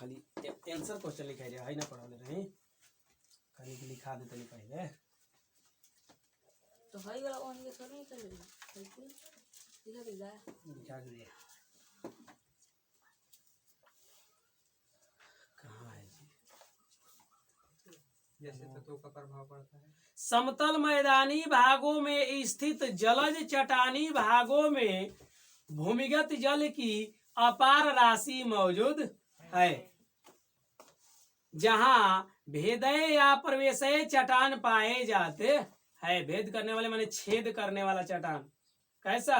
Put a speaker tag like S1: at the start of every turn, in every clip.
S1: खाली answer question लिखाई रहे है ना पढ़ाले रही खाली के लिखा देते नहीं पहले
S2: तो हाई वाला ऑन के सर नहीं करेगा लिखा देगा
S1: लिखा दिया कहाँ है जी
S3: जैसे तत्वों का प्रभाव पड़ता है।
S1: समतल मैदानी भागों में स्थित जलज चट्टानी भागों में भूमिगत जल की अपार राशि मौजूद है जहां भेदय या प्रवेशय चट्टान पाए जाते हैं। भेद करने वाले माने छेद करने वाला चट्टान कैसा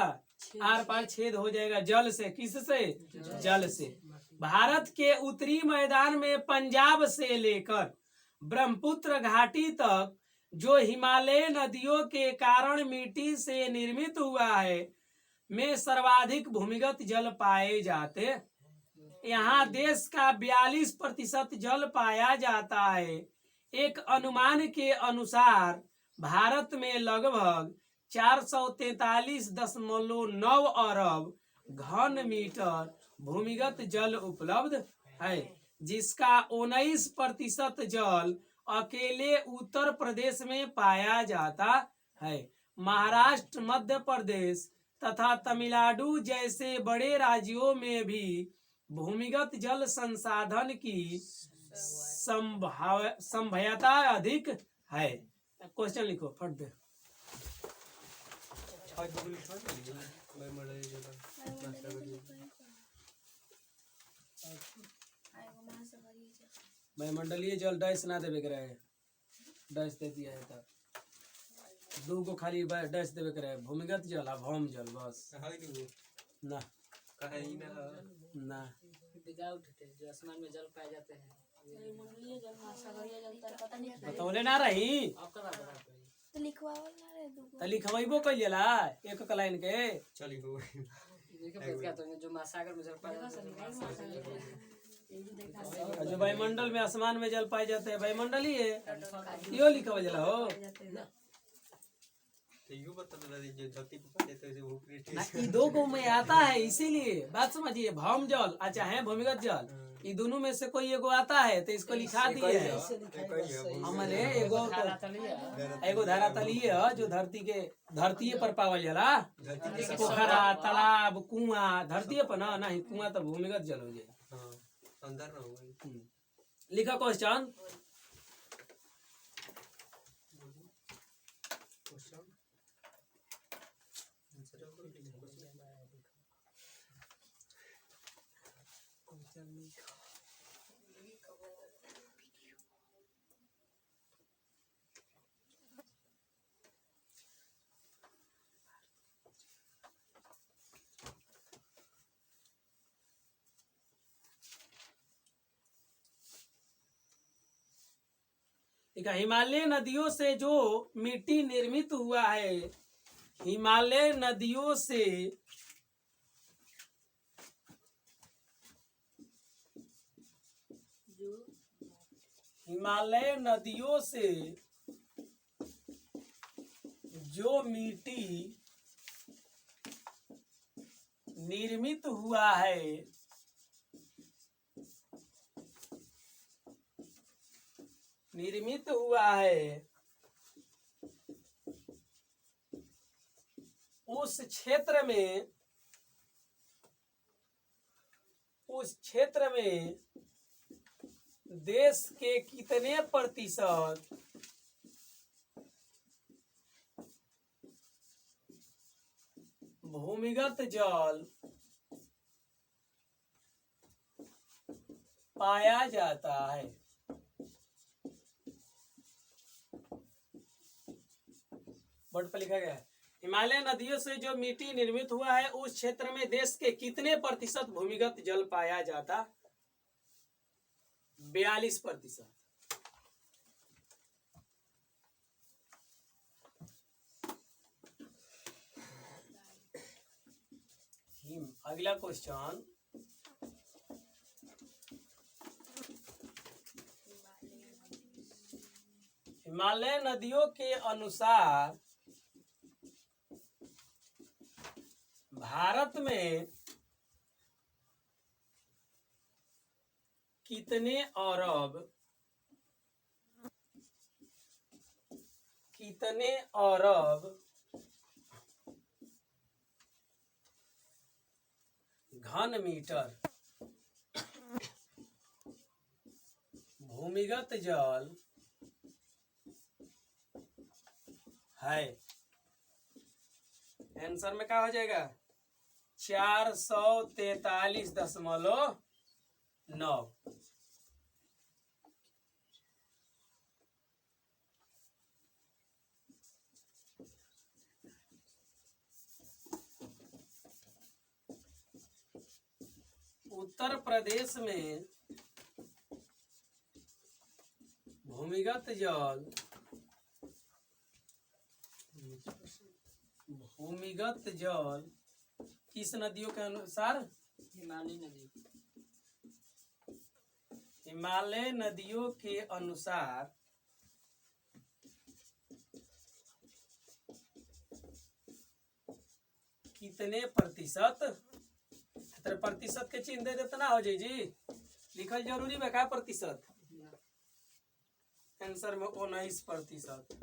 S1: आर पार छेद हो जाएगा जल से किससे जल से। भारत के उत्तरी मैदान में पंजाब से लेकर ब्रह्मपुत्र घाटी तक जो हिमालय नदियों के कारण मिट्टी से निर्मित हुआ है में सर्वाधिक भूमिगत जल पाए जाते। यहाँ देश का 42% जल पाया जाता है। एक अनुमान के अनुसार भारत में लगभग 443.9 अरब घन मीटर भूमिगत जल उपलब्ध है जिसका 19% जल अकेले उत्तर प्रदेश में पाया जाता है। महाराष्ट्र मध्य प्रदेश तथा तमिलनाडु जैसे बड़े राज्यों में भी भूमिगत जल संसाधन की संभाव्यता अधिक है। क्वेश्चन लिखो फट दे वायुमंडलीय जल डैश ना देवे के रहे डैश दे दिया है तब दो को खाली डैश देवे के रहे भूमिगत जल आ भौम जल बस ना ना
S2: जो आसमान में जल पाए जाते हैं वायुमंडलीय जल महासागरीय जल पता नहीं
S1: बतौले ना रही
S2: आपका बात बता
S4: तो लिखवावल ना रे दूगो
S1: त लिखवाइबो कइला एक लाइन के
S3: चली हो
S2: देखो क्या तो जो महासागर में जल पाए जाते हैं
S1: जो वायुमंडल में आसमान में जल पाए जाते हैं वायुमंडल ही है यो लिखा जला हो
S3: तो यू बता दीजिए धरती पर पड़े तो वो
S1: ना ई दो को में आता है इसीलिए बात समझिए भौम जल अच्छा है भूमिगत जल ये दोनों में से कोई एगो आता है तो इसको लिखा दिए है हमारे एगो धारा तलीय है जो धरती पर पावल जाला पोखरा तालाब कुआं धरती पर ना नहीं कुआं तो भूमिगत जल हो जाए
S3: अंदर ना होगा
S1: लिखा क्वेश्चन हिमालय नदियों से जो मिट्टी निर्मित हुआ है हिमालय नदियों से जो मिट्टी निर्मित हुआ है उस क्षेत्र में देश के कितने प्रतिशत भूमिगत जल पाया जाता है। बोर्ड पर लिखा गया है हिमालय नदियों से जो मिट्टी निर्मित हुआ है उस क्षेत्र में देश के कितने प्रतिशत भूमिगत जल पाया जाता 42%। अगला क्वेश्चन हिमालय नदियों के अनुसार भारत में कितने अरब घन मीटर भूमिगत जल है। आंसर में क्या हो जाएगा? 443.9। उत्तर प्रदेश में भूमिगत जल किस नदियों के अनुसार? हिमालय नदियों के अनुसार कितने प्रतिशत? प्रतिशत के चिन्ह दे देते ना हो जाए जी, लिखल जरूरी बा का प्रतिशत? आंसर में 19%।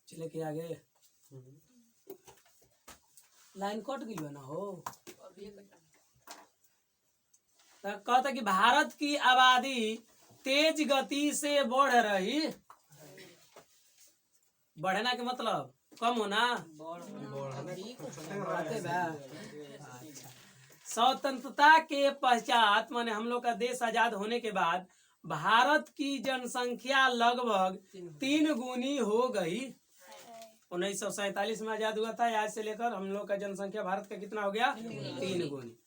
S1: चले के आगे लाइन कट गई ना हो। कहता कि भारत की आबादी तेज गति से बढ़ रही। बढ़ना के मतलब कम होना? स्वतंत्रता के पश्चात माने हम लोग का देश आजाद होने के बाद भारत की जनसंख्या लगभग 3 गुनी हो गई। 1947 में आजाद हुआ था, आज से लेकर हम लोग का जनसंख्या भारत का कितना हो गया? 3 गुनी।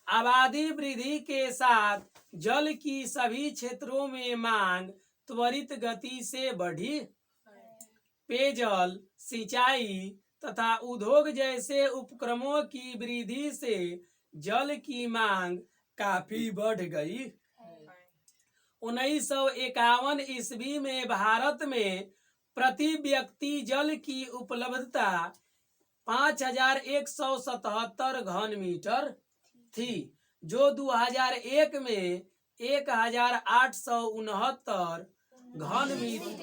S1: आबादी वृद्धि के साथ जल की सभी क्षेत्रों में मांग त्वरित गति से बढ़ी। पेयजल, सिंचाई तथा उद्योग जैसे उपक्रमों की वृद्धि से जल की मांग काफी बढ़ गई। 1951 ईस्वी में भारत में प्रति व्यक्ति जल की उपलब्धता 5177 घन मीटर थी, जो 2001 में 1869 घन मीटर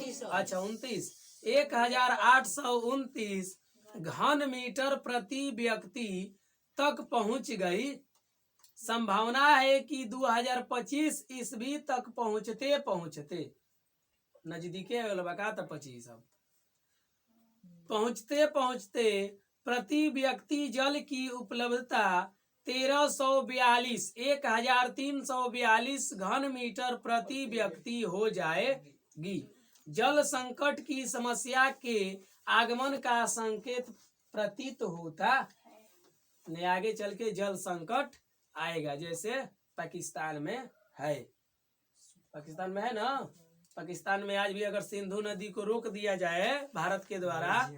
S1: 1829 घन मीटर प्रति व्यक्ति तक पहुंच गई। संभावना है कि 2025 ईस्वी तक पहुंचते नजदीके 25 अब पहुंचते प्रति व्यक्ति जल की उपलब्धता 1342 घन मीटर प्रति व्यक्ति हो जाएगी। जल संकट की समस्या के आगमन का संकेत प्रतीत होता ने आगे चल के जल संकट आएगा, जैसे पाकिस्तान में है। पाकिस्तान में है ना, पाकिस्तान में आज भी अगर सिंधु नदी को रोक दिया जाए भारत के द्वारा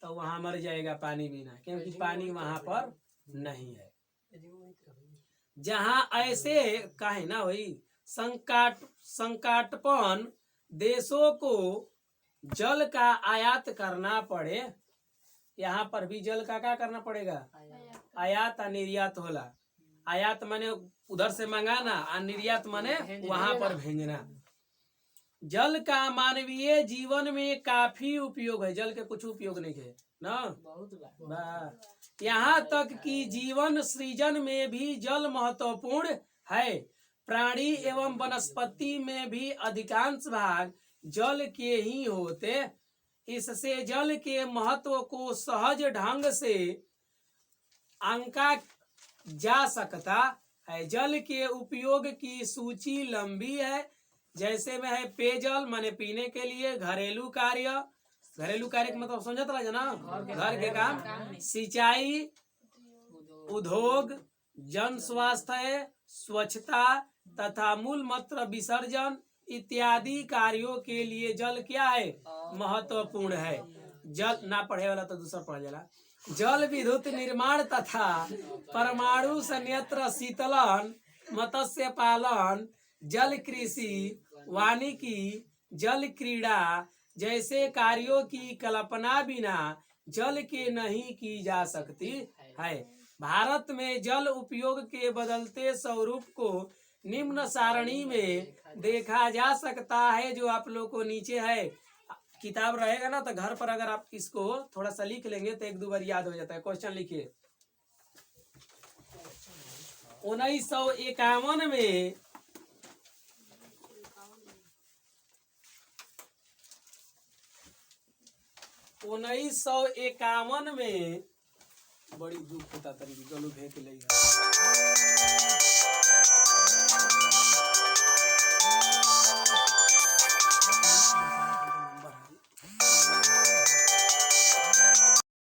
S1: तो वहां मर जाएगा पानी बिना, क्योंकि पानी वहां पर नहीं है। जहां ऐसे काहे ना हुई संकटपन देशों को जल का आयात करना पड़े, यहाँ पर भी जल का क्या करना पड़ेगा? आयात और निर्यात होला। आयात माने उधर से मंगाना और निर्यात माने वहां पर भेजना। जल का मानवीय जीवन में काफी उपयोग है। जल के कुछ उपयोग नहीं है ना, यहाँ तक कि जीवन सृजन में भी जल महत्वपूर्ण है। प्राणी एवं वनस्पति में भी अधिकांश भाग जल के ही होते। इससे जल के महत्व को सहज ढंग से आंका जा सकता है। जल के उपयोग की सूची लंबी है, जैसे में है पेयजल माने पीने के लिए, घरेलू कार्य के मतलब समझत रहा ना, घर के काम, सिंचाई, उद्योग, जन स्वास्थ्य, स्वच्छता तथा मूल मूत्र विसर्जन, इत्यादि कार्यों के लिए जल क्या है, महत्वपूर्ण है। जल ना पढ़े वाला तो दूसरा पढ़ जाला। जल विद्युत निर्माण तथा परमाणु संयंत्र शीतलन, मत्स्य पालन, जल कृषि, वानिकी, जल क्रीड़ा जैसे कार्यों की कल्पना बिना जल के नहीं की जा सकती है। भारत में जल उपयोग के बदलते स्वरूप को निम्न सारणी में देखा जा सकता है, जो आप लोग को नीचे है। किताब रहेगा ना तो घर पर अगर आप इसको थोड़ा सा लिख लेंगे तो एक दो बार याद हो जाता है। क्वेश्चन लिखिए। 1951 में बड़ी दुख होता तरी गलू भे के लिए